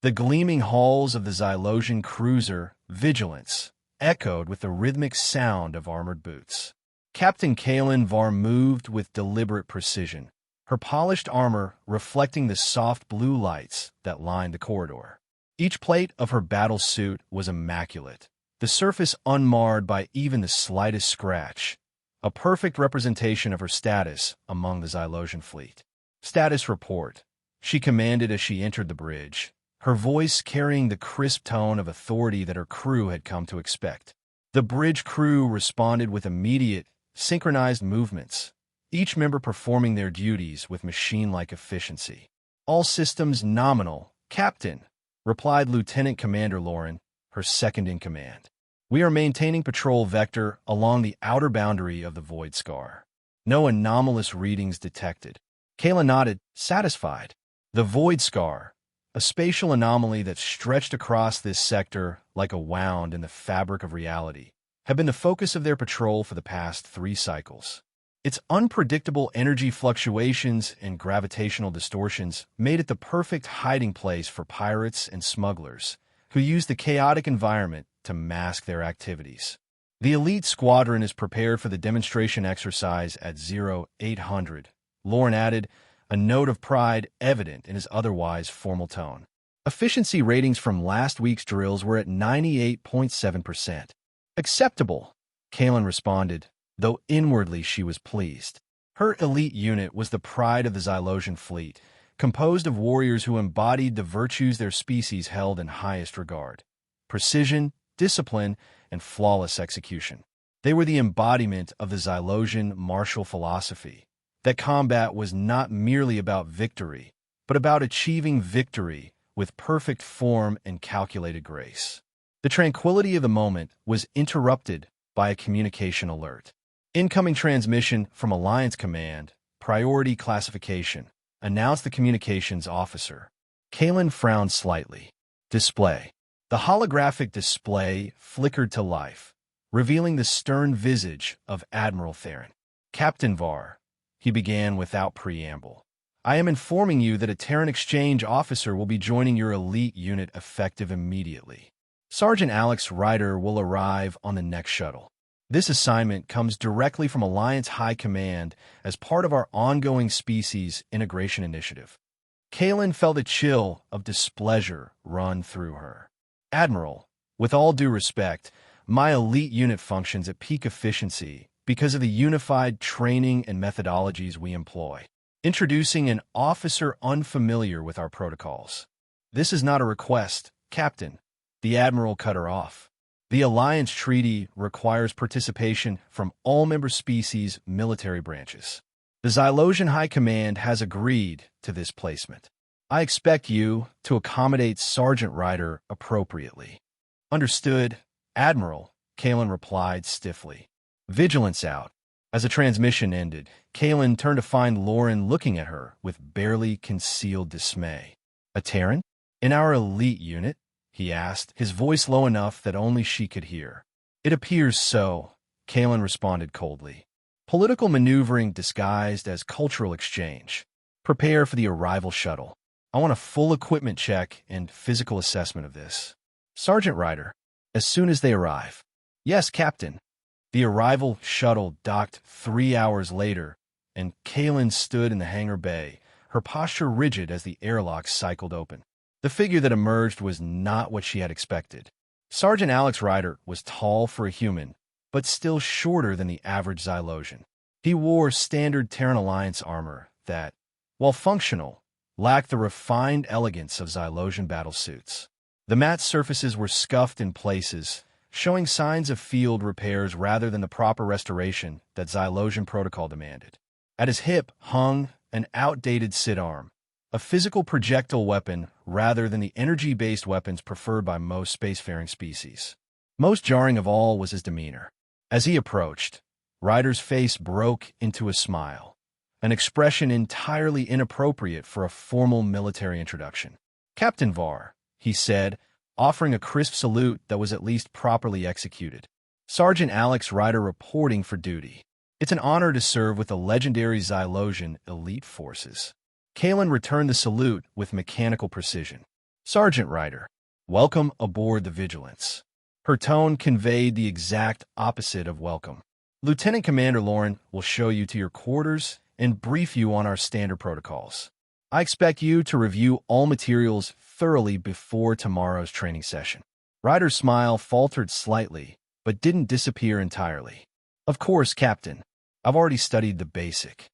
The gleaming halls of the Xylosian cruiser, Vigilance, echoed with the rhythmic sound of armored boots. Captain Kalen Var moved with deliberate precision, her polished armor reflecting the soft blue lights that lined the corridor. Each plate of her battle suit was immaculate, the surface unmarred by even the slightest scratch, a perfect representation of her status among the Xylosian fleet. "Status report," she commanded as she entered the bridge, her voice carrying the crisp tone of authority that her crew had come to expect. The bridge crew responded with immediate, synchronized movements, each member performing their duties with machine-like efficiency. "All systems nominal, Captain," replied Lieutenant Commander Lauren, her second-in-command. "We are maintaining patrol vector along the outer boundary of the Void Scar. No anomalous readings detected." Kayla nodded, satisfied. The Void Scar, a spatial anomaly that stretched across this sector like a wound in the fabric of reality, had been the focus of their patrol for the past 3 cycles. Its unpredictable energy fluctuations and gravitational distortions made it the perfect hiding place for pirates and smugglers, who used the chaotic environment to mask their activities. "The elite squadron is prepared for the demonstration exercise at 0800, Lauren added, a note of pride evident in his otherwise formal tone. Efficiency ratings from last week's drills were at 98.7%. "Acceptable," Kalen responded, though inwardly she was pleased. Her elite unit was the pride of the Xylosian fleet, composed of warriors who embodied the virtues their species held in highest regard: precision, discipline, and flawless execution. They were the embodiment of the Xylosian martial philosophy, that combat was not merely about victory, but about achieving victory with perfect form and calculated grace. The tranquility of the moment was interrupted by a communication alert. "Incoming transmission from Alliance Command, priority classification," announced the communications officer. Kalen frowned slightly. "Display." The holographic display flickered to life, revealing the stern visage of Admiral Theron. "Captain Var," he began without preamble, "I am informing you that a Terran exchange officer will be joining your elite unit effective immediately. Sergeant Alex Ryder will arrive on the next shuttle. This assignment comes directly from Alliance High Command as part of our ongoing species integration initiative." Kalen felt a chill of displeasure run through her. "Admiral, with all due respect, my elite unit functions at peak efficiency because of the unified training and methodologies we employ. Introducing an officer unfamiliar with our protocols." "This is not a request, Captain," the Admiral cut her off. "The Alliance Treaty requires participation from all member species' military branches. The Xylosian High Command has agreed to this placement. I expect you to accommodate Sergeant Ryder appropriately." "Understood, Admiral," Kalen replied stiffly. "Vigilance out." As the transmission ended, Kalen turned to find Lauren looking at her with barely concealed dismay. "A Terran? In our elite unit?" he asked, his voice low enough that only she could hear. "It appears so," Kalen responded coldly. "Political maneuvering disguised as cultural exchange. Prepare for the arrival shuttle. I want a full equipment check and physical assessment of this." "Sergeant Ryder, as soon as they arrive." "Yes, Captain." The arrival shuttle docked 3 hours later, and Kalen stood in the hangar bay, her posture rigid as the airlock cycled open. The figure that emerged was not what she had expected. Sergeant Alex Ryder was tall for a human, but still shorter than the average Xylosian. He wore standard Terran Alliance armor that, while functional, lacked the refined elegance of Xylosian battlesuits. The matte surfaces were scuffed in places, showing signs of field repairs rather than the proper restoration that Xylosian protocol demanded. At his hip hung an outdated sidearm, a physical projectile weapon rather than the energy-based weapons preferred by most spacefaring species. Most jarring of all was his demeanor. As he approached, Ryder's face broke into a smile, an expression entirely inappropriate for a formal military introduction. "Captain Var," he said, offering a crisp salute that was at least properly executed. "Sergeant Alex Ryder reporting for duty. It's an honor to serve with the legendary Xylosian elite forces." Kalen returned the salute with mechanical precision. Sergeant Ryder, welcome aboard the Vigilance. Her tone conveyed the exact opposite of welcome. Lieutenant Commander Lauren will show you to your quarters and brief you on our standard protocols. I expect you to review all materials thoroughly before tomorrow's training session. Ryder's smile faltered slightly, but didn't disappear entirely. Of course, Captain. I've already studied the basic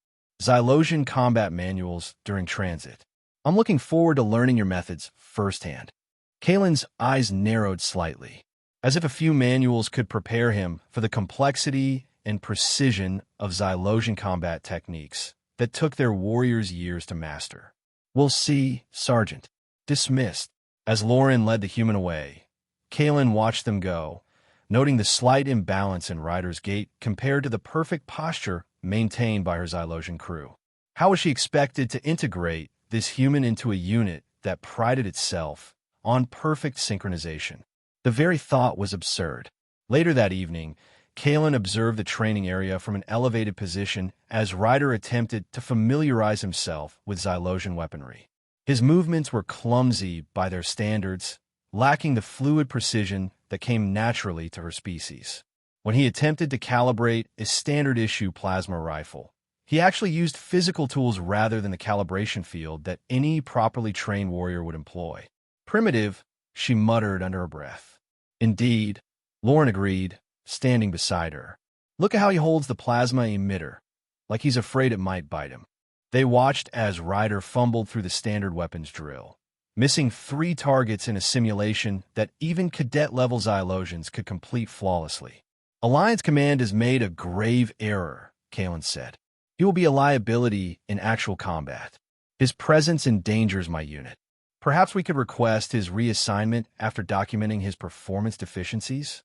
Xylosian combat manuals during transit. I'm looking forward to learning your methods firsthand. Kalen's eyes narrowed slightly, as if a few manuals could prepare him for the complexity and precision of Xylosian combat techniques that took their warriors years to master. We'll see, Sergeant. Dismissed. As Lauren led the human away, Kalen watched them go, noting the slight imbalance in Ryder's gait compared to the perfect posture maintained by her Xylosian crew. How was she expected to integrate this human into a unit that prided itself on perfect synchronization? The very thought was absurd. Later that evening, Kalen observed the training area from an elevated position as Ryder attempted to familiarize himself with Xylosian weaponry. His movements were clumsy by their standards, lacking the fluid precision that came naturally to her species. When he attempted to calibrate a standard-issue plasma rifle, he actually used physical tools rather than the calibration field that any properly trained warrior would employ. Primitive, she muttered under her breath. Indeed, Lauren agreed, standing beside her. Look at how he holds the plasma emitter, like he's afraid it might bite him. They watched as Ryder fumbled through the standard weapons drill, missing 3 targets in a simulation that even cadet-level Xylosians could complete flawlessly. Alliance Command has made a grave error, Kalen said. He will be a liability in actual combat. His presence endangers my unit. Perhaps we could request his reassignment after documenting his performance deficiencies?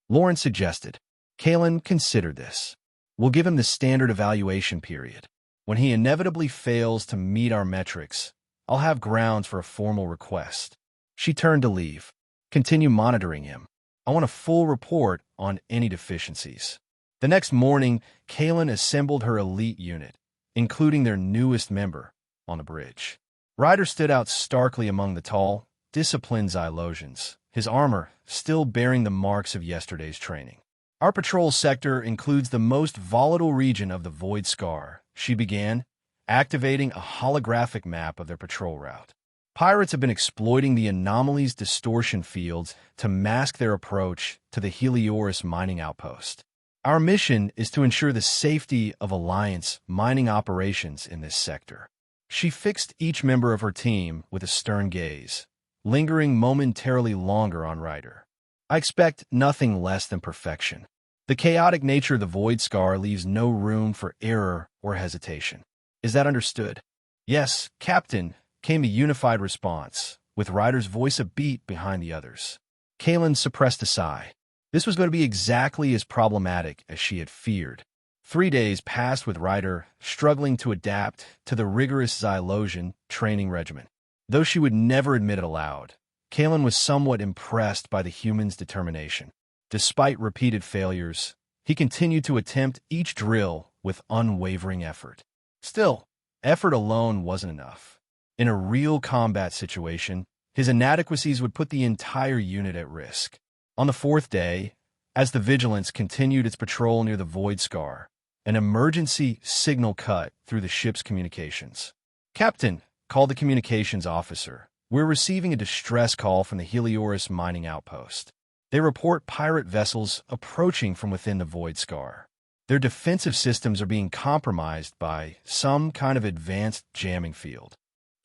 Lauren suggested. Kalen considered this. We'll give him the standard evaluation period. When he inevitably fails to meet our metrics, I'll have grounds for a formal request. She turned to leave. Continue monitoring him. I want a full report on any deficiencies. The next morning, Kalen assembled her elite unit, including their newest member, on the bridge. Ryder stood out starkly among the tall, disciplined Xylosians, his armor still bearing the marks of yesterday's training. Our patrol sector includes the most volatile region of the Void Scar, she began, activating a holographic map of their patrol route. Pirates have been exploiting the anomaly's distortion fields to mask their approach to the Heliorus mining outpost. Our mission is to ensure the safety of Alliance mining operations in this sector. She fixed each member of her team with a stern gaze, lingering momentarily longer on Ryder. I expect nothing less than perfection. The chaotic nature of the Void Scar leaves no room for error or hesitation. Is that understood? Yes, Captain, came a unified response, with Ryder's voice a beat behind the others. Kalen suppressed a sigh. This was going to be exactly as problematic as she had feared. 3 days passed with Ryder struggling to adapt to the rigorous Xylosian training regimen. Though she would never admit it aloud, Kalen was somewhat impressed by the human's determination. Despite repeated failures, he continued to attempt each drill with unwavering effort. Still, effort alone wasn't enough. In a real combat situation, his inadequacies would put the entire unit at risk. On the 4th day, as the Vigilance continued its patrol near the Void Scar, an emergency signal cut through the ship's communications. Captain, called the communications officer. We're receiving a distress call from the Heliorus mining outpost. They report pirate vessels approaching from within the Void Scar. Their defensive systems are being compromised by some kind of advanced jamming field.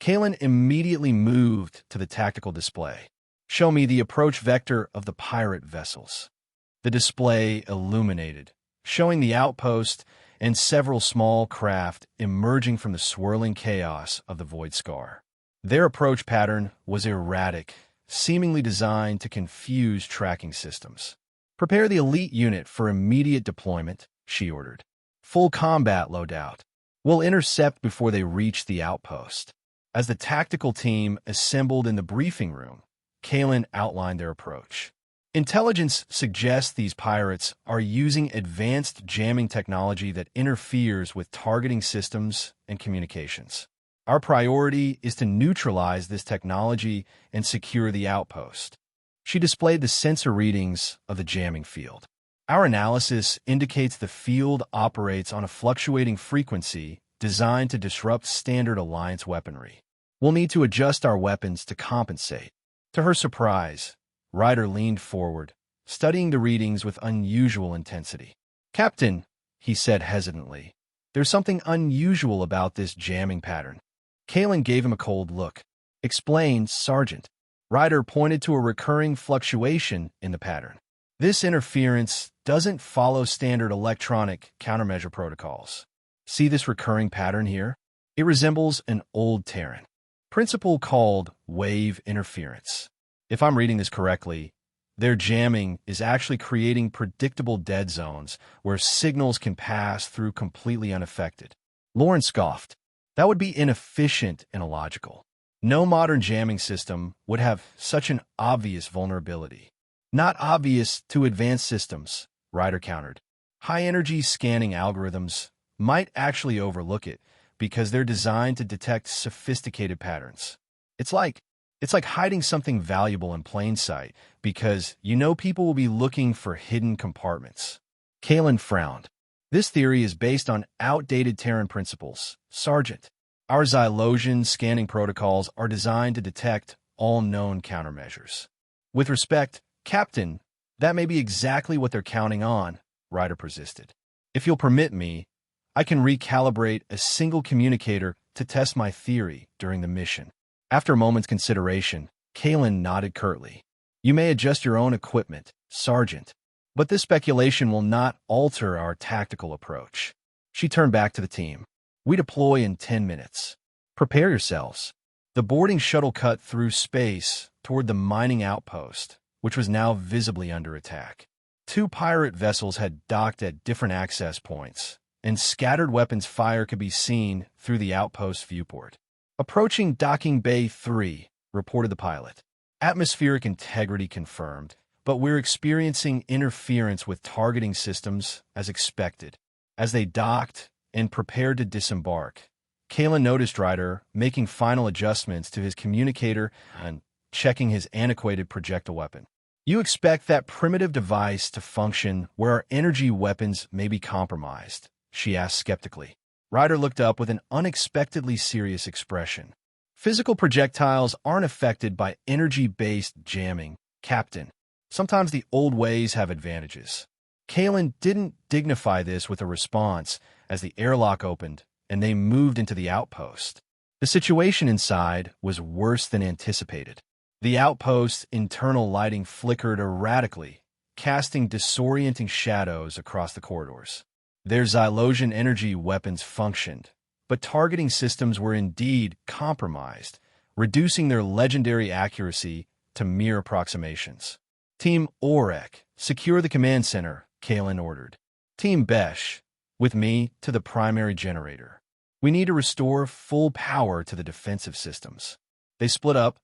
Kalen immediately moved to the tactical display. Show me the approach vector of the pirate vessels. The display illuminated, showing the outpost and several small craft emerging from the swirling chaos of the Void Scar. Their approach pattern was erratic, seemingly designed to confuse tracking systems. Prepare the elite unit for immediate deployment, she ordered. Full combat loadout. We'll intercept before they reach the outpost. As the tactical team assembled in the briefing room, Kalen outlined their approach. Intelligence suggests these pirates are using advanced jamming technology that interferes with targeting systems and communications. Our priority is to neutralize this technology and secure the outpost. She displayed the sensor readings of the jamming field. Our analysis indicates the field operates on a fluctuating frequency designed to disrupt standard Alliance weaponry. We'll need to adjust our weapons to compensate. To her surprise, Ryder leaned forward, studying the readings with unusual intensity. "Captain," he said hesitantly, "there's something unusual about this jamming pattern." Kalen gave him a cold look. "Explain, Sergeant." Ryder pointed to a recurring fluctuation in the pattern. "This interference doesn't follow standard electronic countermeasure protocols. See this recurring pattern here? It resembles an old Terran principle called wave interference. If I'm reading this correctly, their jamming is actually creating predictable dead zones where signals can pass through completely unaffected." Lauren scoffed. "That would be inefficient and illogical. No modern jamming system would have such an obvious vulnerability." "Not obvious to advanced systems," Ryder countered. "High-energy scanning algorithms might actually overlook it because they're designed to detect sophisticated patterns. It's like hiding something valuable in plain sight because you know people will be looking for hidden compartments." Kalen frowned. "This theory is based on outdated Terran principles, Sergeant. Our Xylosian scanning protocols are designed to detect all known countermeasures." "With respect, Captain, that may be exactly what they're counting on," Ryder persisted. "If you'll permit me, I can recalibrate a single communicator to test my theory during the mission." After a moment's consideration, Kalen nodded curtly. "You may adjust your own equipment, Sergeant, but this speculation will not alter our tactical approach." She turned back to the team. "We deploy in 10 minutes. Prepare yourselves." The boarding shuttle cut through space toward the mining outpost, which was now visibly under attack. 2 pirate vessels had docked at different access points, and scattered weapons fire could be seen through the outpost viewport. "Approaching Docking Bay 3, reported the pilot. "Atmospheric integrity confirmed, but we're experiencing interference with targeting systems as expected." As they docked and prepared to disembark, Kalen noticed Ryder making final adjustments to his communicator and checking his antiquated projectile weapon. "You expect that primitive device to function where our energy weapons may be compromised?" she asked skeptically. Ryder looked up with an unexpectedly serious expression. "Physical projectiles aren't affected by energy-based jamming, Captain. Sometimes the old ways have advantages." Kalen didn't dignify this with a response as the airlock opened and they moved into the outpost. The situation inside was worse than anticipated. The outpost's internal lighting flickered erratically, casting disorienting shadows across the corridors. Their Xylosian energy weapons functioned, but targeting systems were indeed compromised, reducing their legendary accuracy to mere approximations. "Team Orek, secure the command center," Kalen ordered. "Team Besh, with me to the primary generator. We need to restore full power to the defensive systems." They split up,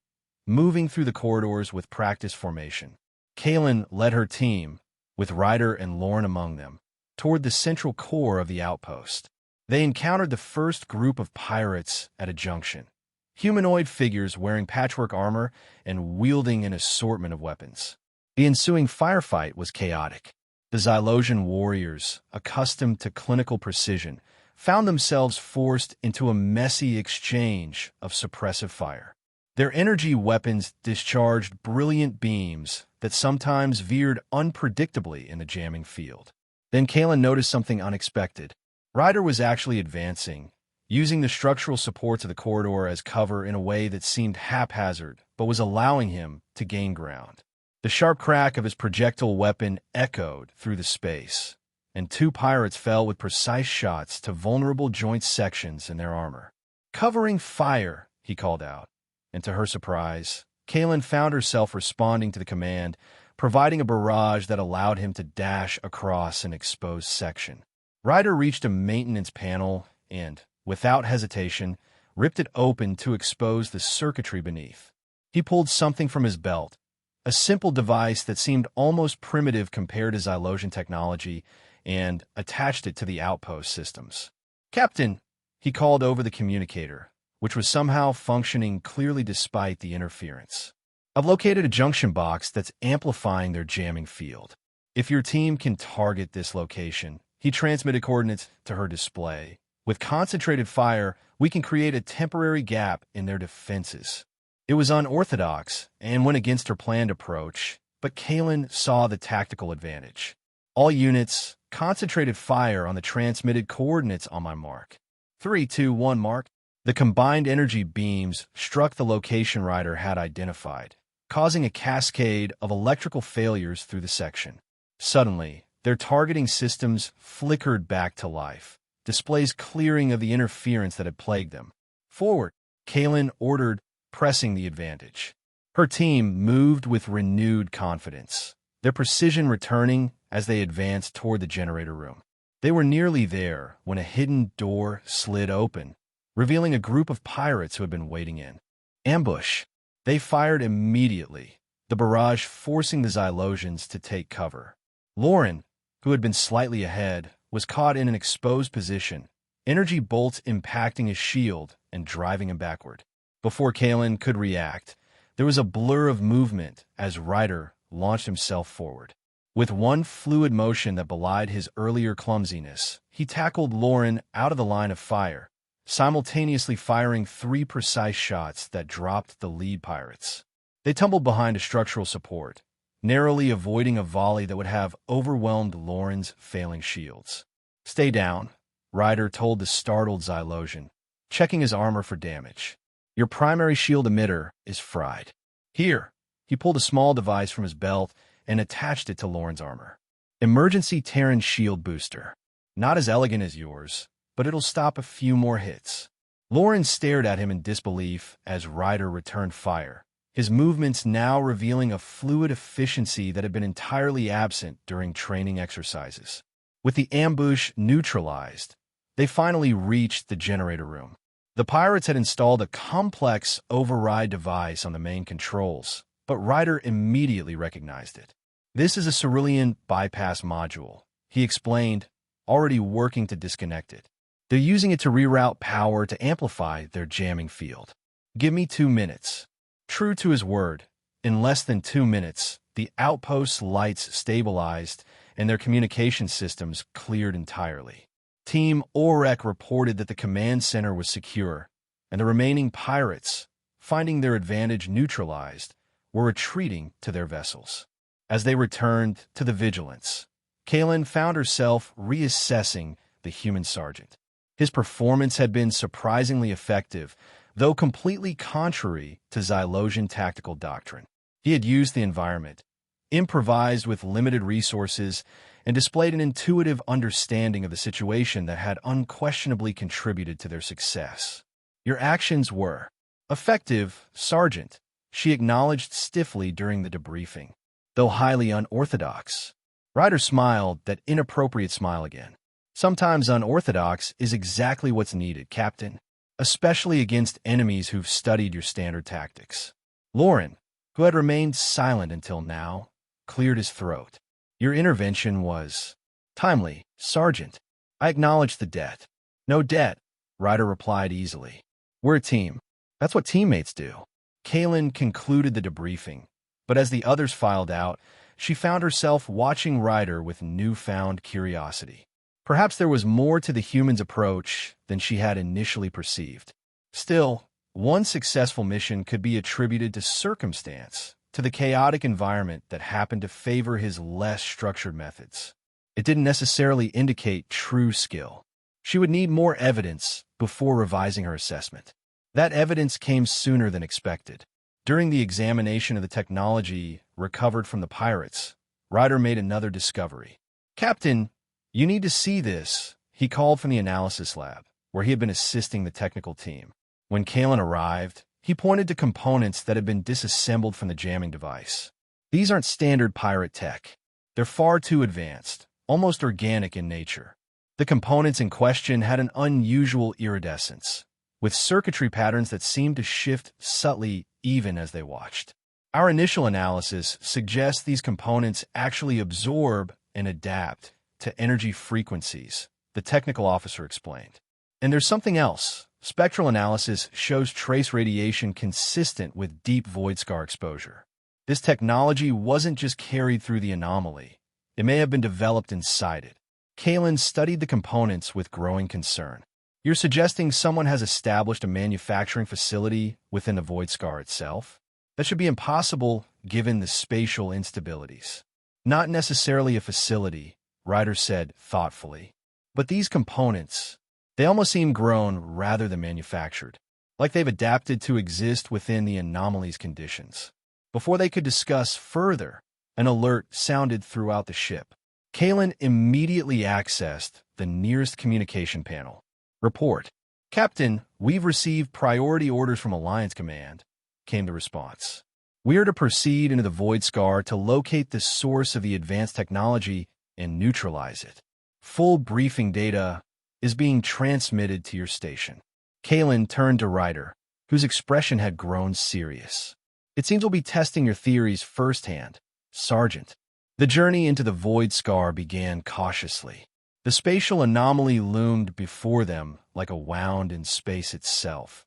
moving through the corridors with practice formation. Kalen led her team, with Ryder and Lauren among them, toward the central core of the outpost. They encountered the first group of pirates at a junction, humanoid figures wearing patchwork armor and wielding an assortment of weapons. The ensuing firefight was chaotic. The Xylosian warriors, accustomed to clinical precision, found themselves forced into a messy exchange of suppressive fire. Their energy weapons discharged brilliant beams that sometimes veered unpredictably in the jamming field. Then Kalen noticed something unexpected. Ryder was actually advancing, using the structural supports of the corridor as cover in a way that seemed haphazard, but was allowing him to gain ground. The sharp crack of his projectile weapon echoed through the space, and 2 pirates fell with precise shots to vulnerable joint sections in their armor. "Covering fire," he called out, and to her surprise, Kalen found herself responding to the command, providing a barrage that allowed him to dash across an exposed section. Ryder reached a maintenance panel and, without hesitation, ripped it open to expose the circuitry beneath. He pulled something from his belt, a simple device that seemed almost primitive compared to Xylosian technology, and attached it to the outpost systems. "Captain," he called over the communicator, which was somehow functioning clearly despite the interference. I've located a junction box that's amplifying their jamming field. If your team can target this location, he transmitted coordinates to her display. With concentrated fire, we can create a temporary gap in their defenses. It was unorthodox and went against her planned approach, but Kaelin saw the tactical advantage. All units, concentrated fire on the transmitted coordinates on my mark. 3, 2, 1 mark. The combined energy beams struck the location Ryder had identified, causing a cascade of electrical failures through the section. Suddenly, their targeting systems flickered back to life, displays clearing of the interference that had plagued them. Forward, Kaelin ordered, pressing the advantage. Her team moved with renewed confidence, their precision returning as they advanced toward the generator room. They were nearly there when a hidden door slid open, revealing a group of pirates who had been waiting in. Ambush. They fired immediately, the barrage forcing the Xylosians to take cover. Lauren, who had been slightly ahead, was caught in an exposed position, energy bolts impacting his shield and driving him backward. Before Kaelin could react, there was a blur of movement as Ryder launched himself forward. With one fluid motion that belied his earlier clumsiness, he tackled Lauren out of the line of fire, simultaneously firing 3 precise shots that dropped the lead pirates. They tumbled behind a structural support, narrowly avoiding a volley that would have overwhelmed Lauren's failing shields. "Stay down," Ryder told the startled Xylosian, checking his armor for damage. "Your primary shield emitter is fried." "Here." He pulled a small device from his belt and attached it to Lauren's armor. "Emergency Terran shield booster. Not as elegant as yours, but it'll stop a few more hits." Lauren stared at him in disbelief as Ryder returned fire, his movements now revealing a fluid efficiency that had been entirely absent during training exercises. With the ambush neutralized, they finally reached the generator room. The pirates had installed a complex override device on the main controls, but Ryder immediately recognized it. "This is a Cerulean bypass module," he explained, already working to disconnect it. "They're using it to reroute power to amplify their jamming field. Give me 2 minutes." True to his word, in less than 2 minutes, the outpost's lights stabilized and their communication systems cleared entirely. Team Orek reported that the command center was secure, and the remaining pirates, finding their advantage neutralized, were retreating to their vessels. As they returned to the Vigilance, Kaelin found herself reassessing the human sergeant. His performance had been surprisingly effective, though completely contrary to Xylosian tactical doctrine. He had used the environment, improvised with limited resources, and displayed an intuitive understanding of the situation that had unquestionably contributed to their success. "Your actions were effective, Sergeant," she acknowledged stiffly during the debriefing, "though highly unorthodox." Ryder smiled, that inappropriate smile again. "Sometimes unorthodox is exactly what's needed, Captain, especially against enemies who've studied your standard tactics." Lauren, who had remained silent until now, cleared his throat. "Your intervention was timely, Sergeant. I acknowledge the debt." "No debt," Ryder replied easily. "We're a team. That's what teammates do." Kaelin concluded the debriefing, but as the others filed out, she found herself watching Ryder with newfound curiosity. Perhaps there was more to the human's approach than she had initially perceived. Still, one successful mission could be attributed to circumstance, to the chaotic environment that happened to favor his less structured methods. It didn't necessarily indicate true skill. She would need more evidence before revising her assessment. That evidence came sooner than expected. During the examination of the technology recovered from the pirates, Ryder made another discovery. "Captain, you need to see this," he called from the analysis lab, where he had been assisting the technical team. When Kaelin arrived, he pointed to components that had been disassembled from the jamming device. "These aren't standard pirate tech. They're far too advanced, almost organic in nature." The components in question had an unusual iridescence, with circuitry patterns that seemed to shift subtly even as they watched. "Our initial analysis suggests these components actually absorb and adapt to energy frequencies," the technical officer explained. "And there's something else," Spectral analysis shows trace radiation consistent with deep void scar exposure. This technology wasn't just carried through the anomaly. It may have been developed inside it. Kalin studied the components with growing concern. You're suggesting someone has established a manufacturing facility within the void scar itself? That should be impossible given the spatial instabilities. Not necessarily a facility, Ryder said thoughtfully. But these components, they almost seem grown rather than manufactured, like they've adapted to exist within the anomaly's conditions. Before they could discuss further, an alert sounded throughout the ship. Kalin immediately accessed the nearest communication panel. Report. Captain, we've received priority orders from Alliance Command, came the response. We are to proceed into the Void Scar to locate the source of the advanced technology and neutralize it. Full briefing data is being transmitted to your station. Kalin turned to Ryder, whose expression had grown serious. It seems we'll be testing your theories firsthand, Sergeant. The journey into the Void Scar began cautiously. The spatial anomaly loomed before them like a wound in space itself,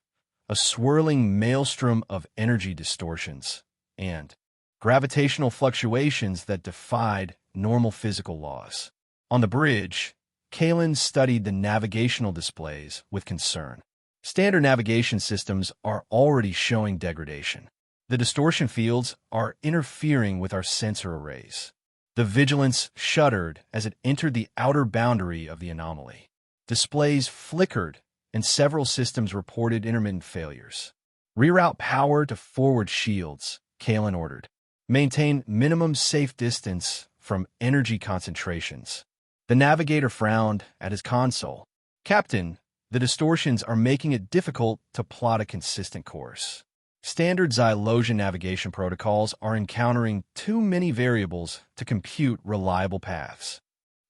a swirling maelstrom of energy distortions and gravitational fluctuations that defied normal physical laws. On the bridge, Kalin studied the navigational displays with concern. Standard navigation systems are already showing degradation. The distortion fields are interfering with our sensor arrays. The vigilance shuddered as it entered the outer boundary of the anomaly. Displays flickered, and several systems reported intermittent failures. Reroute power to forward shields, Kalin ordered. Maintain minimum safe distance from energy concentrations. The navigator frowned at his console. Captain, the distortions are making it difficult to plot a consistent course. Standard Xylosion navigation protocols are encountering too many variables to compute reliable paths.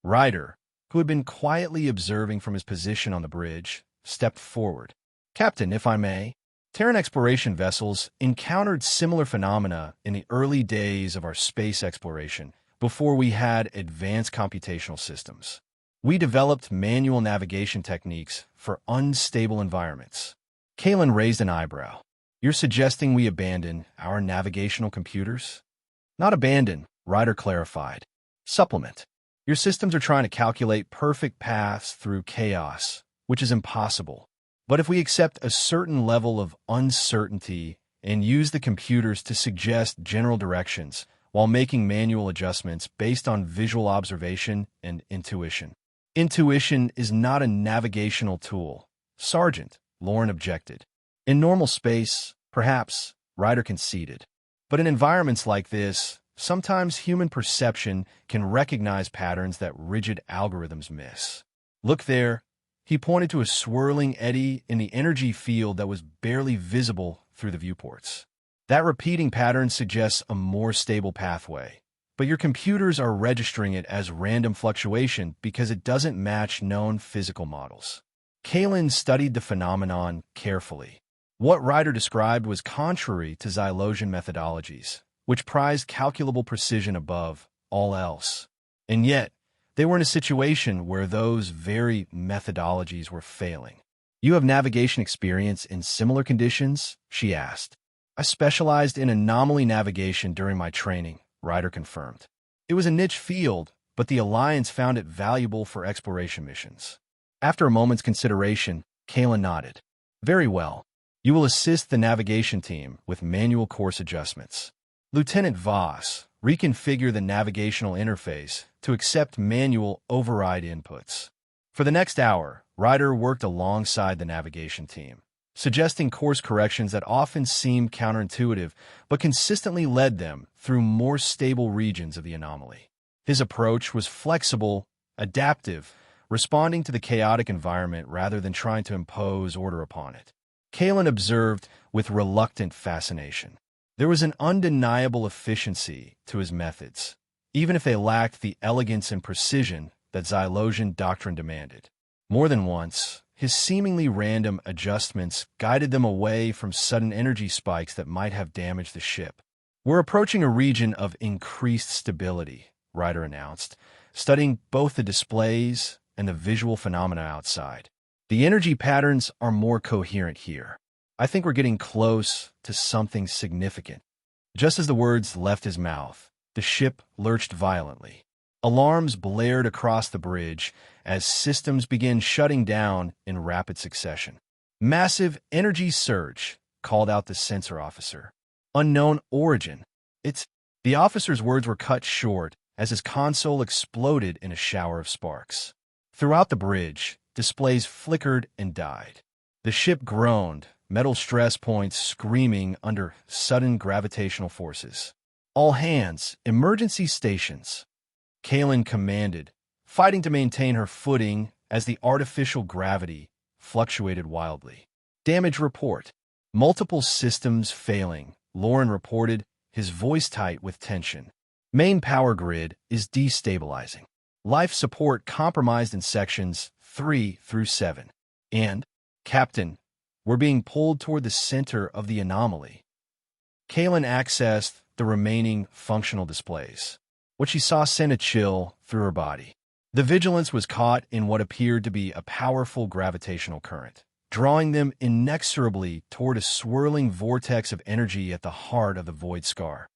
Ryder, who had been quietly observing from his position on the bridge, stepped forward. Captain, if I may, Terran exploration vessels encountered similar phenomena in the early days of our space exploration before we had advanced computational systems. We developed manual navigation techniques for unstable environments. Kalin raised an eyebrow. You're suggesting we abandon our navigational computers? Not abandon, Ryder clarified. Supplement. Your systems are trying to calculate perfect paths through chaos, which is impossible. But if we accept a certain level of uncertainty and use the computers to suggest general directions while making manual adjustments based on visual observation and intuition. Intuition is not a navigational tool, Sergeant, Lauren objected. In normal space, perhaps, Ryder conceded. But in environments like this, sometimes human perception can recognize patterns that rigid algorithms miss. Look there. He pointed to a swirling eddy in the energy field that was barely visible through the viewports. That repeating pattern suggests a more stable pathway, but your computers are registering it as random fluctuation because it doesn't match known physical models. Kalin studied the phenomenon carefully. What Ryder described was contrary to Xylosion methodologies, which prized calculable precision above all else. And yet, they were in a situation where those very methodologies were failing. You have navigation experience in similar conditions? She asked. I specialized in anomaly navigation during my training, Ryder confirmed. It was a niche field, but the Alliance found it valuable for exploration missions. After a moment's consideration, Kalin nodded. Very well. You will assist the navigation team with manual course adjustments. Lieutenant Voss, reconfigure the navigational interface to accept manual override inputs. For the next hour, Ryder worked alongside the navigation team, suggesting course corrections that often seemed counterintuitive but consistently led them through more stable regions of the anomaly. His approach was flexible, adaptive, responding to the chaotic environment rather than trying to impose order upon it. Kalin observed with reluctant fascination. There was an undeniable efficiency to his methods, even if they lacked the elegance and precision that Xylosion doctrine demanded. More than once, his seemingly random adjustments guided them away from sudden energy spikes that might have damaged the ship. We're approaching a region of increased stability, Ryder announced, studying both the displays and the visual phenomena outside. The energy patterns are more coherent here. I think we're getting close to something significant. Just as the words left his mouth, the ship lurched violently. Alarms blared across the bridge as systems began shutting down in rapid succession. Massive energy surge, called out the sensor officer. Unknown origin. The officer's words were cut short as his console exploded in a shower of sparks. Throughout the bridge, displays flickered and died. The ship groaned, metal stress points screaming under sudden gravitational forces. All hands, emergency stations. Kaylin commanded, fighting to maintain her footing as the artificial gravity fluctuated wildly. Damage report. Multiple systems failing, Lauren reported, his voice tight with tension. Main power grid is destabilizing. Life support compromised in sections 3 through 7. And, Captain, we're being pulled toward the center of the anomaly. Kaylin accessed the remaining functional displays. What she saw sent a chill through her body. The Vigilance was caught in what appeared to be a powerful gravitational current, drawing them inexorably toward a swirling vortex of energy at the heart of the void scar.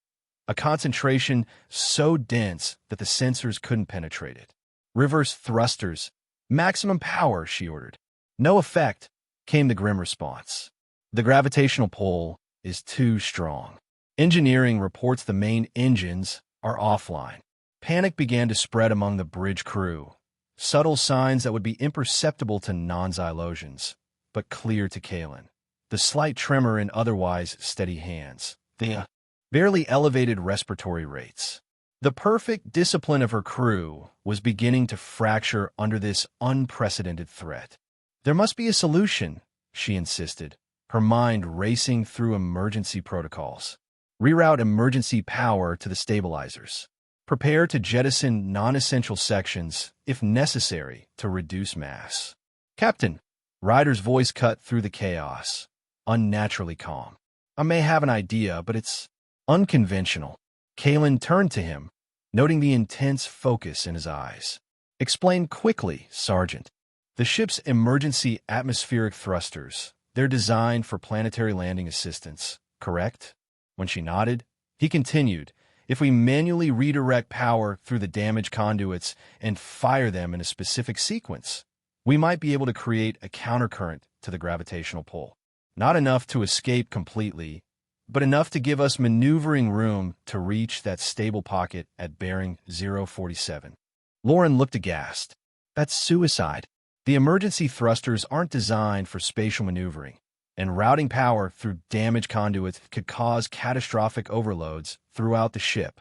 A concentration so dense that the sensors couldn't penetrate it. Reverse thrusters. Maximum power, she ordered. No effect, came the grim response. The gravitational pull is too strong. Engineering reports the main engines are offline. Panic began to spread among the bridge crew. Subtle signs that would be imperceptible to non-Xylosians, but clear to Kaylin. The slight tremor in otherwise steady hands. The barely elevated respiratory rates. The perfect discipline of her crew was beginning to fracture under this unprecedented threat. There must be a solution, she insisted, her mind racing through emergency protocols. Reroute emergency power to the stabilizers. Prepare to jettison non-essential sections, if necessary, to reduce mass. Captain, Ryder's voice cut through the chaos, unnaturally calm. I may have an idea, but it's unconventional. Kaylin turned to him, noting the intense focus in his eyes. Explain quickly, Sergeant. The ship's emergency atmospheric thrusters, they're designed for planetary landing assistance, correct? When she nodded, he continued, if we manually redirect power through the damaged conduits and fire them in a specific sequence, we might be able to create a countercurrent to the gravitational pull. Not enough to escape completely, but enough to give us maneuvering room to reach that stable pocket at bearing 047. Lauren looked aghast. That's suicide. The emergency thrusters aren't designed for spatial maneuvering, and routing power through damaged conduits could cause catastrophic overloads throughout the ship.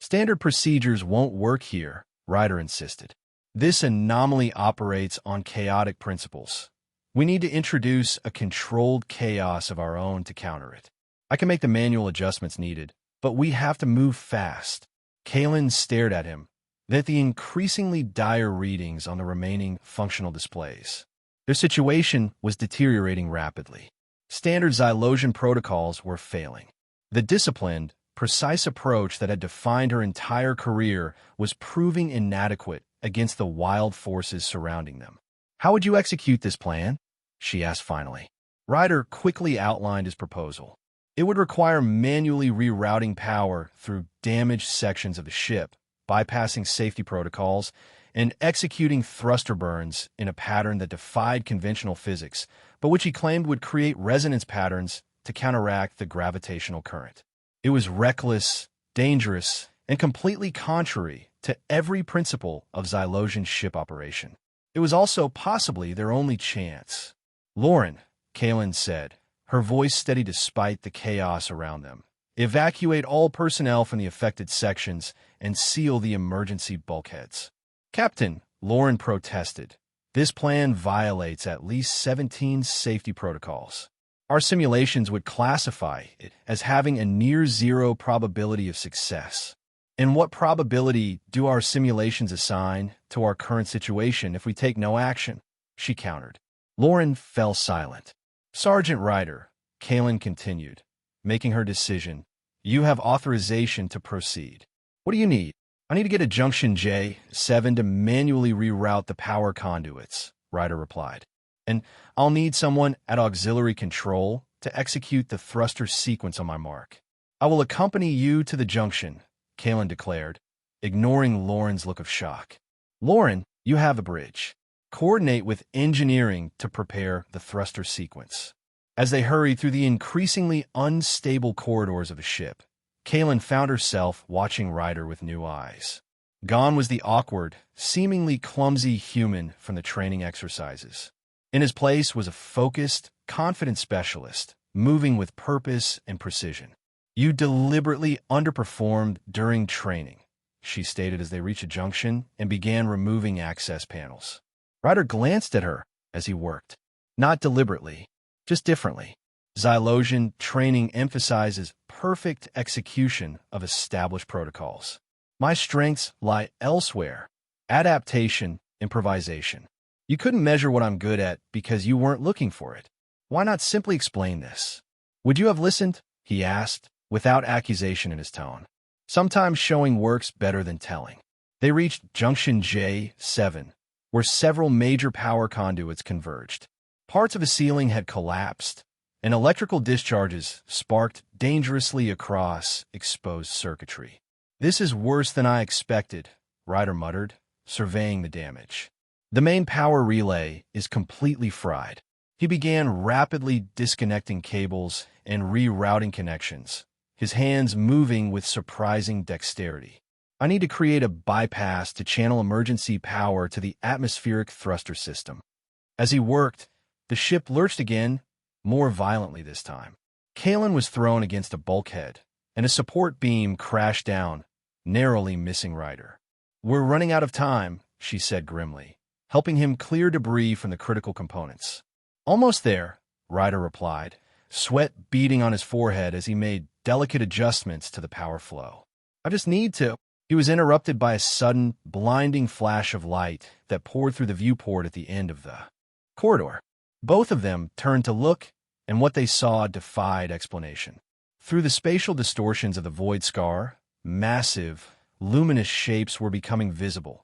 Standard procedures won't work here, Ryder insisted. This anomaly operates on chaotic principles. We need to introduce a controlled chaos of our own to counter it. I can make the manual adjustments needed, but we have to move fast. Kaylin stared at him, then at the increasingly dire readings on the remaining functional displays. Their situation was deteriorating rapidly. Standard Xylosian protocols were failing. The disciplined, precise approach that had defined her entire career was proving inadequate against the wild forces surrounding them. How would you execute this plan? She asked finally. Ryder quickly outlined his proposal. It would require manually rerouting power through damaged sections of the ship, bypassing safety protocols, and executing thruster burns in a pattern that defied conventional physics, but which he claimed would create resonance patterns to counteract the gravitational current. It was reckless, dangerous, and completely contrary to every principle of Xylosian ship operation. It was also possibly their only chance. Lauren, Kaylin said, her voice steady despite the chaos around them. Evacuate all personnel from the affected sections and seal the emergency bulkheads. Captain, Lauren protested. This plan violates at least 17 safety protocols. Our simulations would classify it as having a near-zero probability of success. And what probability do our simulations assign to our current situation if we take no action? She countered. Lauren fell silent. Sergeant Ryder, Kaylin continued, making her decision. You have authorization to proceed. What do you need? I need to get a junction J7 to manually reroute the power conduits, Ryder replied. and I'll need someone at auxiliary control to execute the thruster sequence on my mark. I will accompany you to the junction, Kalen declared, ignoring Lauren's look of shock. Lauren, you have a bridge. Coordinate with engineering to prepare the thruster sequence. As they hurried through the increasingly unstable corridors of the ship, Kalen found herself watching Ryder with new eyes. Gone was the awkward, seemingly clumsy human from the training exercises. In his place was a focused, confident specialist, moving with purpose and precision. You deliberately underperformed during training, she stated as they reached a junction and began removing access panels. Ryder glanced at her as he worked. Not deliberately, just differently. Xylosian training emphasizes perfect execution of established protocols. My strengths lie elsewhere: adaptation, improvisation. You couldn't measure what I'm good at because you weren't looking for it. Why not simply explain this? Would you have listened? He asked, without accusation in his tone. Sometimes showing works better than telling. They reached Junction J7, where several major power conduits converged. Parts of the ceiling had collapsed, and electrical discharges sparked dangerously across exposed circuitry. This is worse than I expected, Ryder muttered, surveying the damage. The main power relay is completely fried. He began rapidly disconnecting cables and rerouting connections, his hands moving with surprising dexterity. I need to create a bypass to channel emergency power to the atmospheric thruster system. As he worked, the ship lurched again, more violently this time. Kalen was thrown against a bulkhead, and a support beam crashed down, narrowly missing Ryder. We're running out of time, she said grimly, helping him clear debris from the critical components. Almost there, Ryder replied, sweat beading on his forehead as he made delicate adjustments to the power flow. I just need to. He was interrupted by a sudden, blinding flash of light that poured through the viewport at the end of the corridor. Both of them turned to look, and what they saw defied explanation. Through the spatial distortions of the void scar, massive, luminous shapes were becoming visible,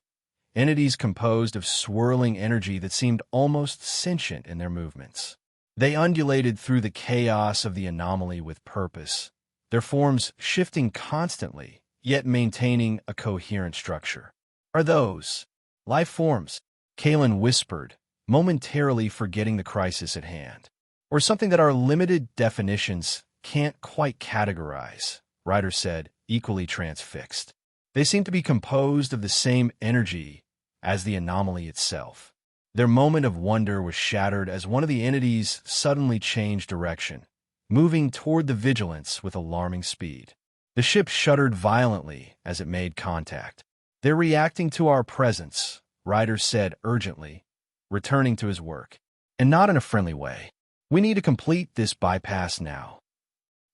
entities composed of swirling energy that seemed almost sentient in their movements. They undulated through the chaos of the anomaly with purpose, their forms shifting constantly, yet maintaining a coherent structure. Are those life forms? Kalen whispered, momentarily forgetting the crisis at hand. Or something that our limited definitions can't quite categorize, Ryder said, equally transfixed. They seem to be composed of the same energy as the anomaly itself. Their moment of wonder was shattered as one of the entities suddenly changed direction, moving toward the Vigilance with alarming speed. The ship shuddered violently as it made contact. They're reacting to our presence, Ryder said urgently, returning to his work. And not in a friendly way. We need to complete this bypass now.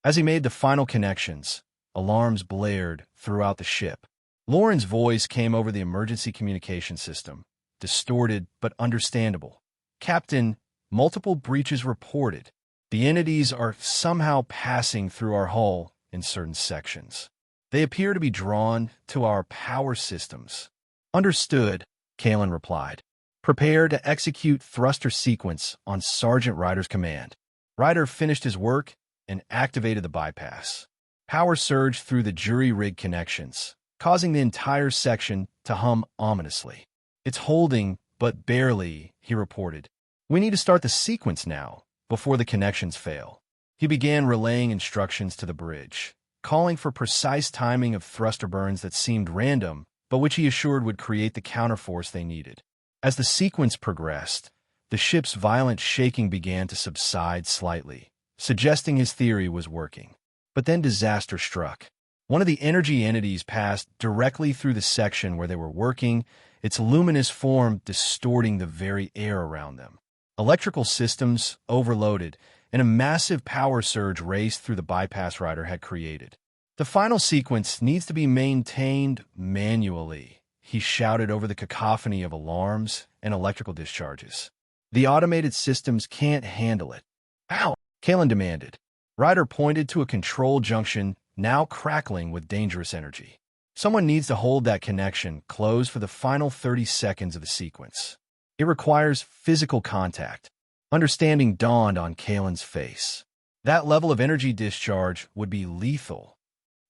As he made the final connections, alarms blared throughout the ship. Lauren's voice came over the emergency communication system, distorted but understandable. Captain, multiple breaches reported. The entities are somehow passing through our hull in certain sections. They appear to be drawn to our power systems. Understood, Kalen replied. Prepare to execute thruster sequence on Sergeant Ryder's command. Ryder finished his work and activated the bypass. Power surged through the jury rig connections, causing the entire section to hum ominously. It's holding, but barely, he reported. We need to start the sequence now, before the connections fail. He began relaying instructions to the bridge, calling for precise timing of thruster burns that seemed random, but which he assured would create the counterforce they needed. As the sequence progressed, the ship's violent shaking began to subside slightly, suggesting his theory was working. But then disaster struck. One of the energy entities passed directly through the section where they were working, its luminous form distorting the very air around them. Electrical systems overloaded, and a massive power surge raced through the bypass Ryder had created. The final sequence needs to be maintained manually, he shouted over the cacophony of alarms and electrical discharges. The automated systems can't handle it. Ow! Kalen demanded. Ryder pointed to a control junction now crackling with dangerous energy. Someone needs to hold that connection closed for the final 30 seconds of the sequence. It requires physical contact. Understanding dawned on Kalen's face. That level of energy discharge would be lethal.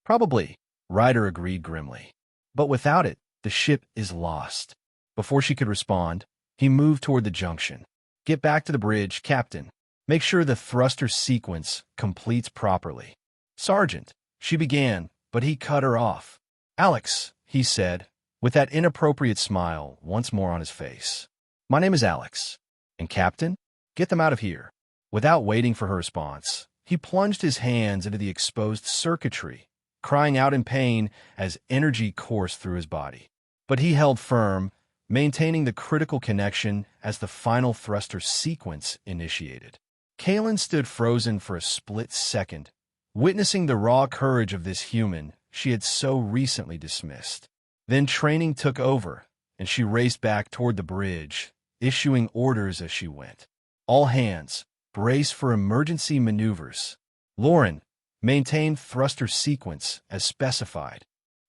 Probably, Ryder agreed grimly. But without it, the ship is lost. Before she could respond, he moved toward the junction. Get back to the bridge, Captain. Make sure the thruster sequence completes properly. Sergeant, she began, but he cut her off. Alex, he said, with that inappropriate smile once more on his face. My name is Alex. And Captain, get them out of here. Without waiting for her response, he plunged his hands into the exposed circuitry, crying out in pain as energy coursed through his body. But he held firm, maintaining the critical connection as the final thruster sequence initiated. Kalen stood frozen for a split second, witnessing the raw courage of this human she had so recently dismissed. Then training took over, and she raced back toward the bridge, issuing orders as she went. All hands, brace for emergency maneuvers. Lauren, maintain thruster sequence as specified.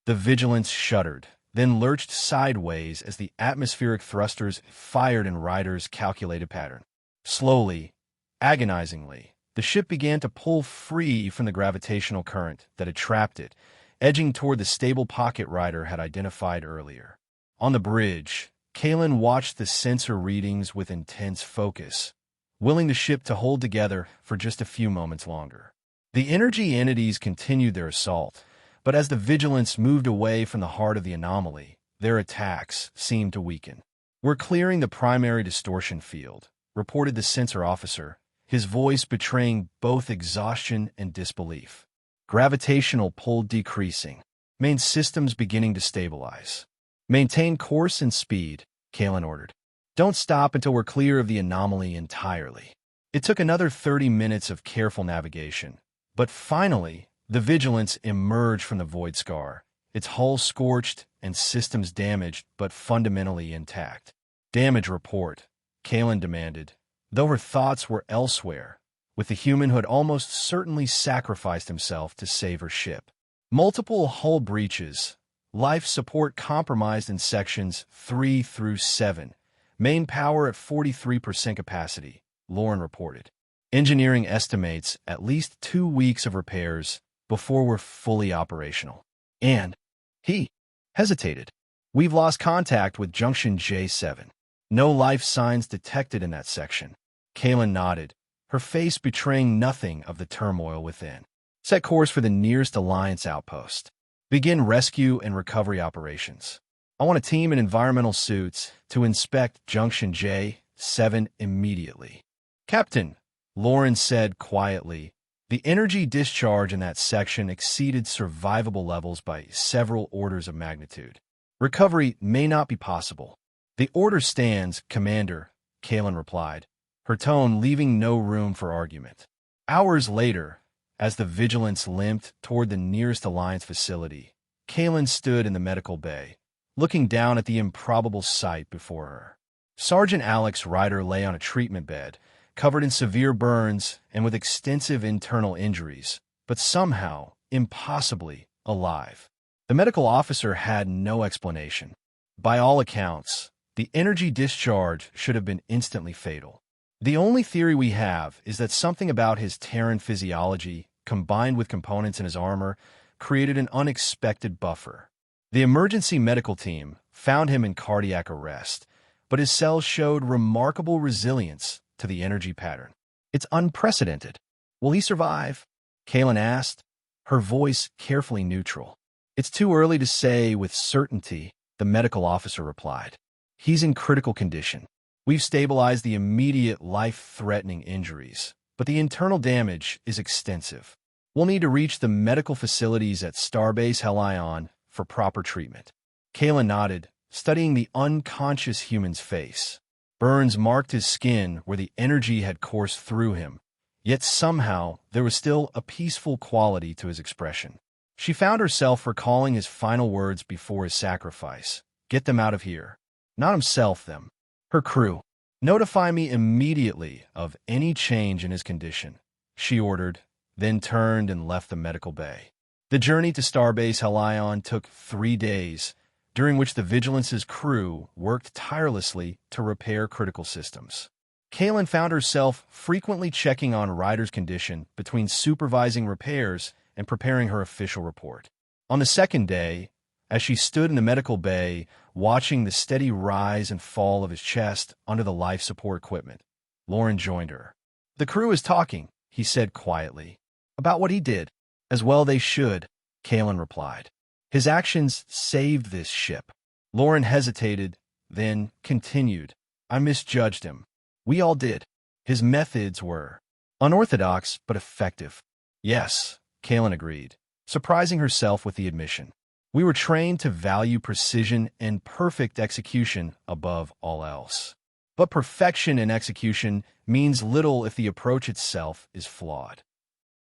The Vigilance shuddered, then lurched sideways as the atmospheric thrusters fired in Ryder's calculated pattern. Slowly, agonizingly, the ship began to pull free from the gravitational current that had trapped it, edging toward the stable pocket Ryder had identified earlier. On the bridge, Kalen watched the sensor readings with intense focus, willing the ship to hold together for just a few moments longer. The energy entities continued their assault, but as the Vigilance moved away from the heart of the anomaly, their attacks seemed to weaken. We're clearing the primary distortion field, reported the sensor officer, his voice betraying both exhaustion and disbelief. Gravitational pull decreasing. Main systems beginning to stabilize. Maintain course and speed, Kalen ordered. Don't stop until we're clear of the anomaly entirely. It took another 30 minutes of careful navigation, but finally, the Vigilance emerged from the void scar, its hull scorched and systems damaged but fundamentally intact. Damage report, Kalen demanded, though her thoughts were elsewhere, with the human who had almost certainly sacrificed himself to save her ship. Multiple hull breaches, life support compromised in sections 3 through 7, main power at 43% capacity, Lauren reported. Engineering estimates at least 2 weeks of repairs before we're fully operational. And he hesitated. We've lost contact with Junction J7. No life signs detected in that section. Kalen nodded, her face betraying nothing of the turmoil within. Set course for the nearest Alliance outpost. Begin rescue and recovery operations. I want a team in environmental suits to inspect Junction J7 immediately. Captain, Lauren said quietly, the energy discharge in that section exceeded survivable levels by several orders of magnitude. Recovery may not be possible. The order stands, Commander, Kalen replied, her tone leaving no room for argument. Hours later, as the Vigilance limped toward the nearest Alliance facility, Kalen stood in the medical bay, looking down at the improbable sight before her. Sergeant Alex Ryder lay on a treatment bed, covered in severe burns and with extensive internal injuries, but somehow, impossibly, alive. The medical officer had no explanation. By all accounts, the energy discharge should have been instantly fatal. The only theory we have is that something about his Terran physiology, combined with components in his armor, created an unexpected buffer. The emergency medical team found him in cardiac arrest, but his cells showed remarkable resilience to the energy pattern. It's unprecedented. Will he survive? Kalen asked, her voice carefully neutral. It's too early to say with certainty, the medical officer replied. He's in critical condition. We've stabilized the immediate life-threatening injuries, but the internal damage is extensive. We'll need to reach the medical facilities at Starbase Helion for proper treatment. Kalen nodded, studying the unconscious human's face. Burns marked his skin where the energy had coursed through him, yet somehow there was still a peaceful quality to his expression. She found herself recalling his final words before his sacrifice. Get them out of here. Not himself, them. Her crew. Notify me immediately of any change in his condition, she ordered, then turned and left the medical bay. The journey to Starbase Helion took 3 days, during which the Vigilance's crew worked tirelessly to repair critical systems. Kaylin found herself frequently checking on Ryder's condition between supervising repairs and preparing her official report. On the second day, as she stood in the medical bay, watching the steady rise and fall of his chest under the life support equipment, Lauren joined her. "The crew is talking," he said quietly. "About what he did." "As well they should," Kaylin replied. "His actions saved this ship." Lauren hesitated, then continued. "I misjudged him. We all did. His methods were unorthodox but effective." "Yes," Kaylin agreed, surprising herself with the admission. "We were trained to value precision and perfect execution above all else. But perfection in execution means little if the approach itself is flawed."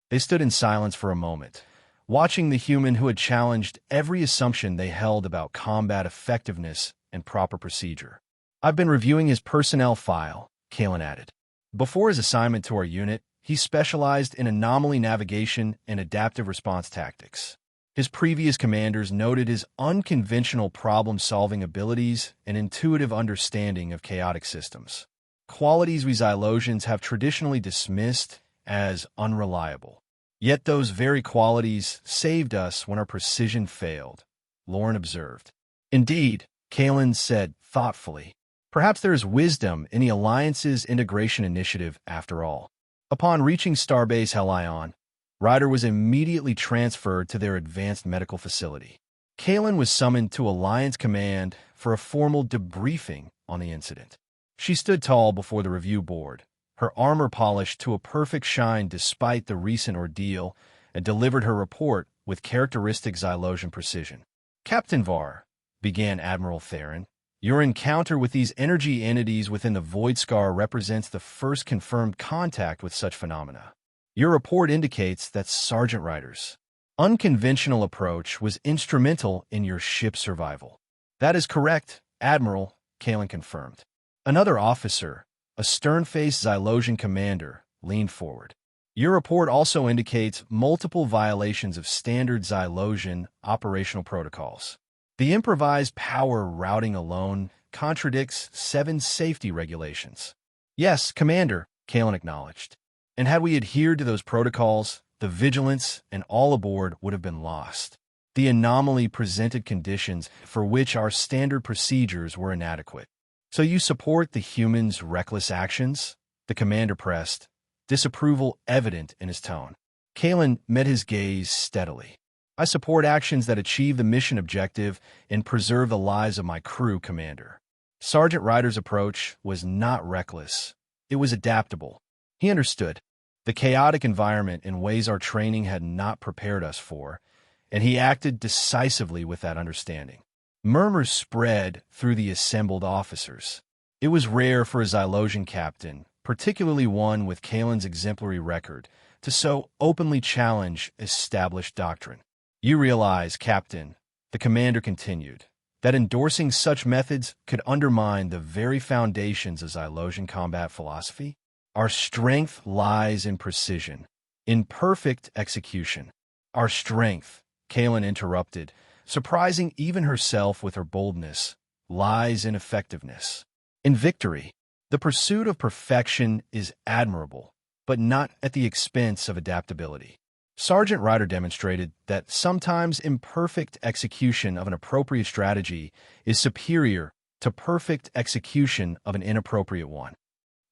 They stood in silence for a moment, watching the human who had challenged every assumption they held about combat effectiveness and proper procedure. "I've been reviewing his personnel file," Kaylin added. "Before his assignment to our unit, he specialized in anomaly navigation and adaptive response tactics. His previous commanders noted his unconventional problem-solving abilities and intuitive understanding of chaotic systems, qualities we Xylosians have traditionally dismissed as unreliable. Yet those very qualities saved us when our precision failed," Lauren observed. "Indeed," Kaylin said thoughtfully. "Perhaps there is wisdom in the Alliance's integration initiative after all." Upon reaching Starbase Helion, Ryder was immediately transferred to their advanced medical facility. Kaylin was summoned to Alliance Command for a formal debriefing on the incident. She stood tall before the review board, her armor polished to a perfect shine despite the recent ordeal, and delivered her report with characteristic Xylosian precision. "Captain Var," began Admiral Theron, "your encounter with these energy entities within the Void Scar represents the first confirmed contact with such phenomena. Your report indicates that Sergeant Ryder's unconventional approach was instrumental in your ship's survival." "That is correct, Admiral," Kaylin confirmed. Another officer, a stern-faced Xylosian commander, leaned forward. "Your report also indicates multiple violations of standard Xylosian operational protocols. The improvised power routing alone contradicts 7 safety regulations." "Yes, Commander," Kaylin acknowledged. "And had we adhered to those protocols, the vigilance and all aboard would have been lost. The anomaly presented conditions for which our standard procedures were inadequate." "So you support the humans' reckless actions?" the commander pressed, disapproval evident in his tone. Kaylin met his gaze steadily. "I support actions that achieve the mission objective and preserve the lives of my crew, Commander." Sergeant Ryder's approach was not reckless. It was adaptable. He understood the chaotic environment in ways our training had not prepared us for, and he acted decisively with that understanding. Murmurs spread through the assembled officers. It was rare for a Xylosian captain, particularly one with Kaylin's exemplary record, to so openly challenge established doctrine. "You realize, Captain," the commander continued, "that endorsing such methods could undermine the very foundations of Xylosian combat philosophy? Our strength lies in precision, in perfect execution." "Our strength," Kaylin interrupted, surprising even herself with her boldness, "lies in effectiveness, in victory. The pursuit of perfection is admirable, but not at the expense of adaptability." Sergeant Ryder demonstrated that sometimes imperfect execution of an appropriate strategy is superior to perfect execution of an inappropriate one.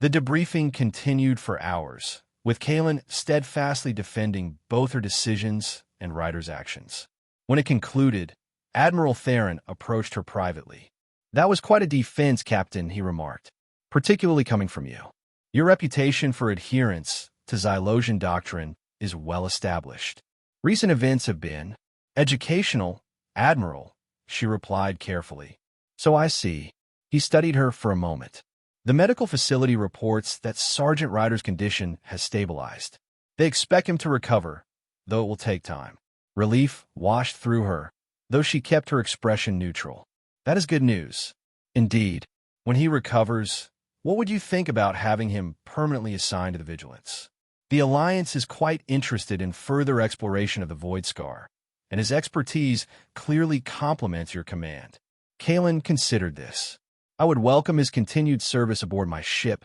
The debriefing continued for hours, with Kaylin steadfastly defending both her decisions and Ryder's actions. When it concluded, Admiral Theron approached her privately. "That was quite a defense, Captain," he remarked, "particularly coming from you. Your reputation for adherence to Xylosian doctrine is well established. Recent events have been educational, Admiral," she replied carefully. "So I see." He studied her for a moment. "The medical facility reports that Sergeant Ryder's condition has stabilized. They expect him to recover, though it will take time." Relief washed through her, though she kept her expression neutral. "That is good news." "Indeed. When he recovers, what would you think about having him permanently assigned to the Vigilance? The Alliance is quite interested in further exploration of the Void Scar, and his expertise clearly complements your command." Kaylin considered this. "I would welcome his continued service aboard my ship,"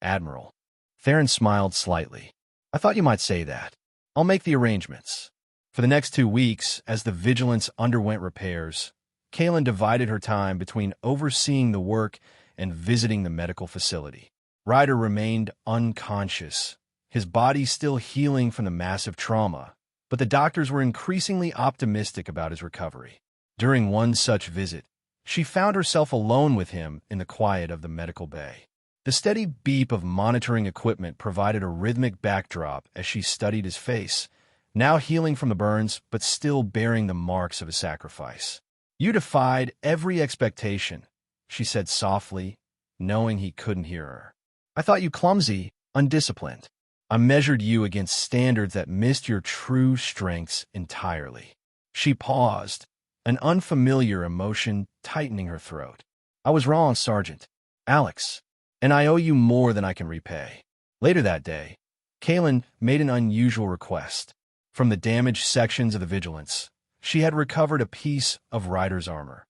Admiral. Theron smiled slightly. I thought you might say that. I'll make the arrangements. For the next 2 weeks, as the Vigilance underwent repairs, Kaelin divided her time between overseeing the work and visiting the medical facility. Ryder remained unconscious, his body still healing from the massive trauma, but the doctors were increasingly optimistic about his recovery. During one such visit, she found herself alone with him in the quiet of the medical bay. The steady beep of monitoring equipment provided a rhythmic backdrop as she studied his face, now healing from the burns but still bearing the marks of a sacrifice. You defied every expectation, she said softly, knowing he couldn't hear her. I thought you clumsy, undisciplined. I measured you against standards that missed your true strengths entirely. She paused, an unfamiliar emotion tightening her throat. I was wrong, Sergeant. Alex, and I owe you more than I can repay. Later that day, Kaelin made an unusual request. From the damaged sections of the Vigilance, she had recovered a piece of Ryder's armor,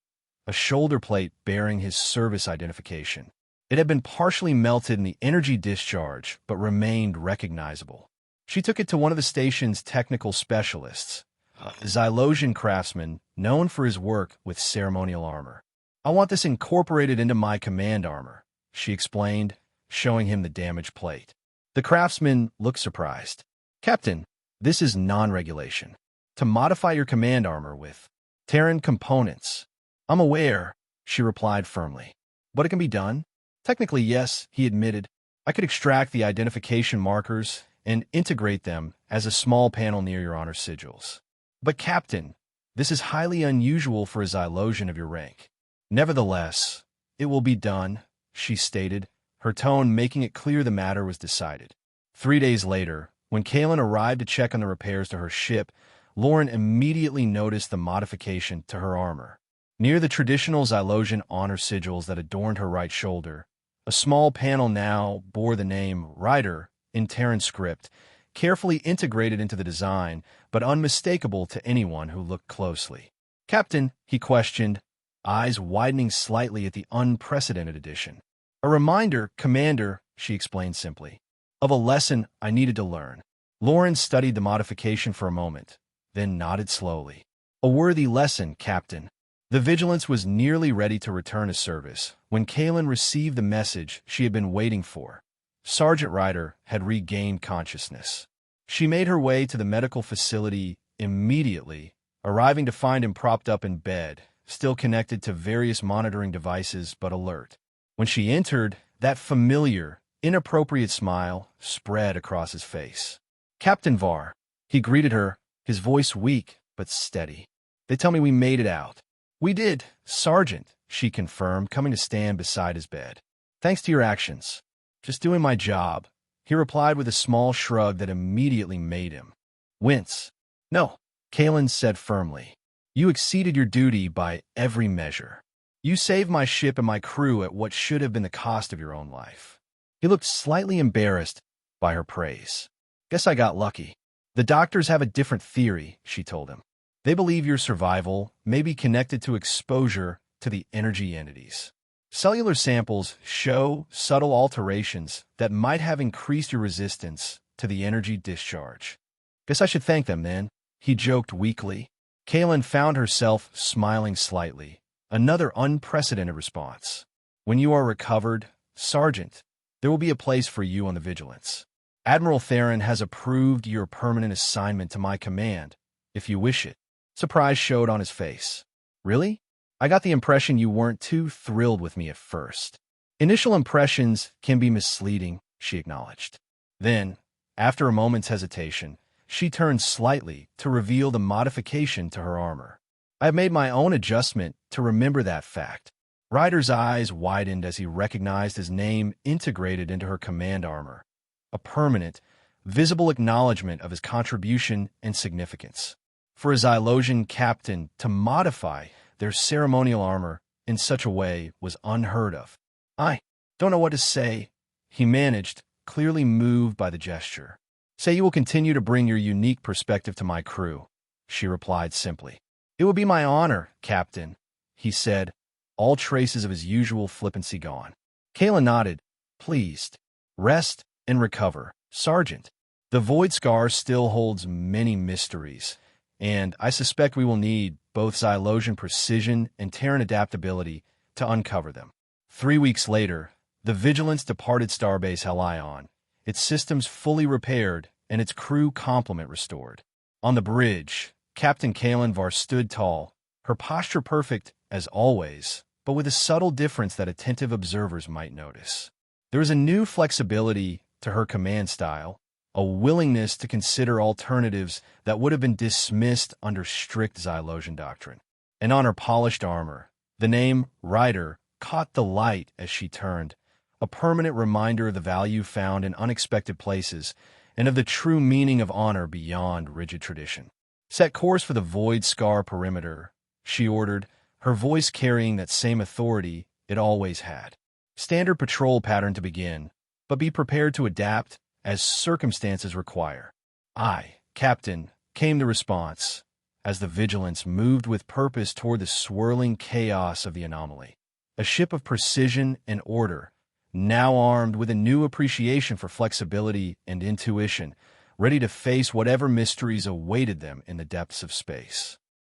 a shoulder plate bearing his service identification. It had been partially melted in the energy discharge, but remained recognizable. She took it to one of the station's technical specialists, a Xylosian craftsman known for his work with ceremonial armor. I want this incorporated into my command armor, she explained, showing him the damaged plate. The craftsman looked surprised. Captain, this is non-regulation. To modify your command armor with Terran components. I'm aware, she replied firmly. But it can be done? Technically, yes, he admitted. I could extract the identification markers and integrate them as a small panel near your honor sigils. But Captain, this is highly unusual for a Xylosian of your rank. Nevertheless, it will be done, she stated, her tone making it clear the matter was decided. 3 days later, when Kaelin arrived to check on the repairs to her ship, Lauren immediately noticed the modification to her armor. Near the traditional Xylosian honor sigils that adorned her right shoulder, a small panel now bore the name Ryder in Terran script, carefully integrated into the design, but unmistakable to anyone who looked closely. Captain, he questioned, eyes widening slightly at the unprecedented addition. A reminder, Commander, she explained simply, of a lesson I needed to learn. Lauren studied the modification for a moment, then nodded slowly. A worthy lesson, Captain. The Vigilance was nearly ready to return to service when Kaelin received the message she had been waiting for. Sergeant Ryder had regained consciousness. She made her way to the medical facility immediately, arriving to find him propped up in bed, still connected to various monitoring devices but alert. When she entered, that familiar, inappropriate smile spread across his face. Captain Var, he greeted her, his voice weak but steady. They tell me we made it out. We did, Sergeant, she confirmed, coming to stand beside his bed. Thanks to your actions. Just doing my job, he replied with a small shrug that immediately made him wince. No, Kaelin said firmly. You exceeded your duty by every measure. You saved my ship and my crew at what should have been the cost of your own life. He looked slightly embarrassed by her praise. Guess I got lucky. The doctors have a different theory, she told him. They believe your survival may be connected to exposure to the energy entities. Cellular samples show subtle alterations that might have increased your resistance to the energy discharge. Guess I should thank them, then, he joked weakly. Kaelin found herself smiling slightly. Another unprecedented response. When you are recovered, Sergeant, there will be a place for you on the Vigilance. Admiral Theron has approved your permanent assignment to my command, if you wish it. Surprise showed on his face. Really? I got the impression you weren't too thrilled with me at first. Initial impressions can be misleading, she acknowledged. Then, after a moment's hesitation, she turned slightly to reveal the modification to her armor. I have made my own adjustment to remember that fact. Ryder's eyes widened as he recognized his name integrated into her command armor, a permanent, visible acknowledgement of his contribution and significance. For a Xylosian captain to modify their ceremonial armor in such a way was unheard of. I don't know what to say, he managed, clearly moved by the gesture. Say you will continue to bring your unique perspective to my crew, she replied simply. It will be my honor, Captain, he said, all traces of his usual flippancy gone. Kaelin nodded, pleased. Rest and recover, Sergeant. The Void Scar still holds many mysteries, and I suspect we will need both Xylosian precision and Terran adaptability to uncover them. 3 weeks later, the Vigilance departed Starbase Helion, its systems fully repaired and its crew complement restored. On the bridge, Captain Kalen Var stood tall, her posture perfect as always, but with a subtle difference that attentive observers might notice. There was a new flexibility to her command style, a willingness to consider alternatives that would have been dismissed under strict Xylosian doctrine. And on her polished armor, the name Rider caught the light as she turned, a permanent reminder of the value found in unexpected places and of the true meaning of honor beyond rigid tradition. Set course for the Void Scar perimeter, she ordered, her voice carrying that same authority it always had. Standard patrol pattern to begin, but be prepared to adapt as circumstances require. "Aye, Captain," came the response, as the Vigilance moved with purpose toward the swirling chaos of the anomaly. A ship of precision and order, now armed with a new appreciation for flexibility and intuition, ready to face whatever mysteries awaited them in the depths of space.